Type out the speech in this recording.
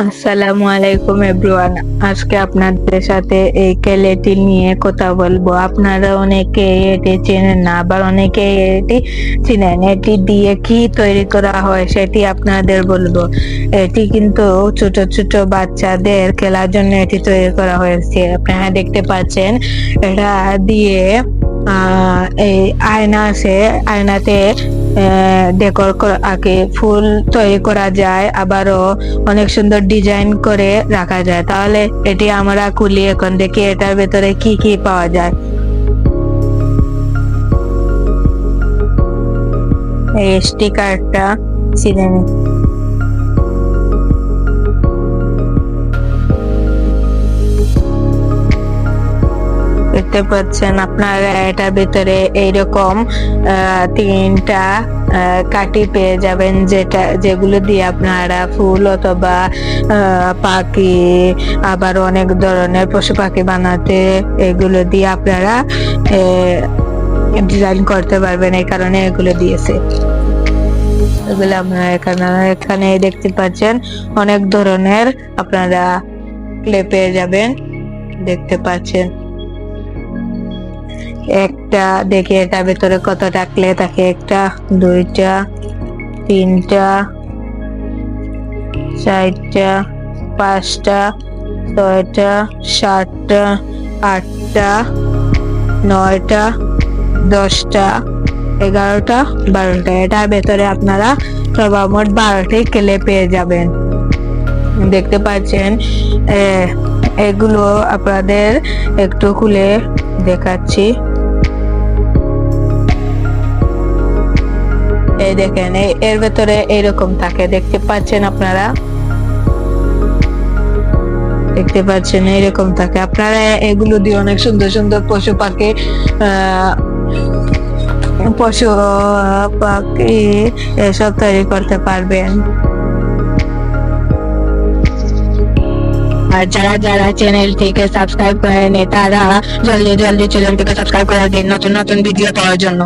আসসালামু আলাইকুম এভরিওয়ান। আজকে আপনাদের সাথে এই কেলেটি নিয়ে কথা বলবো। আপনারা অনেকে এটি চেনেন না, আবার অনেকে এটি চিনেন। এটি দিয়ে কি তৈরি করা হয় সেটি আপনাদের বলবো। এটি কিন্তু ছোট ছোট বাচ্চাদের খেলার জন্য এটি তৈরি করা হয়েছে। আপনারা দেখতে পাচ্ছেন এটা দিয়ে এই আয়না আছে, আয়নাতে ডেকোর আগে ফুল তৈরি করা যায়, আবারও অনেক সুন্দর ডিজাইন করে রাখা যায়। তাহলে এটি আমরা খুলি, এখন দেখি এটার ভেতরে কি কি পাওয়া যায়। এই স্টিকারটা ছিঁড়ে নি। দেখতে পাচ্ছেন আপনারা এটার ভিতরে এইরকম তিনটা কাঠি পেয়ে যাবেন, যেগুলো দিয়ে আপনারা ফুল অথবা পাখি, আবার অনেক ধরনের পশু পাখি বানাতে এগুলো দিয়ে আপনারা ডিজাইন করতে পারবেন। এই কারণে এগুলো দিয়েছে। এগুলো আপনারা এখানে দেখতে পাচ্ছেন অনেক ধরনের আপনারা ক্লে পেয়ে যাবেন। দেখতে পাচ্ছেন একটা, দেখি এটার ভিতরে কতটা ক্লে থাকে। একটা, দুইটা, তিনটা, চারটা, পাঁচটা, ছয়টা, সাতটা, আটটা, নয়টা, 10টা, 11টা, 12টা। এটার ভেতরে আপনারা সর্বমোট 12টি ক্লে পেয়ে যাবেন। দেখতে পাচ্ছেন এগুলো আপনাদের একটু খুলে দেখাচ্ছি। এই দেখেন, এর ভেতরে এইরকম থাকে। দেখতে পাচ্ছেন আপনারা, দেখতে পাচ্ছেন এইরকম থাকে। আপনারা এগুলো দিয়ে অনেক সুন্দর সুন্দর পশু পাখি এসব তৈরি করতে পারবেন। আর যারা যারা চ্যানেলটিকে সাবস্ক্রাইব করেনি তারা জলদি জলদি চ্যানেলটিকে সাবস্ক্রাইব করে দিন নতুন নতুন ভিডিও পাওয়ার জন্য।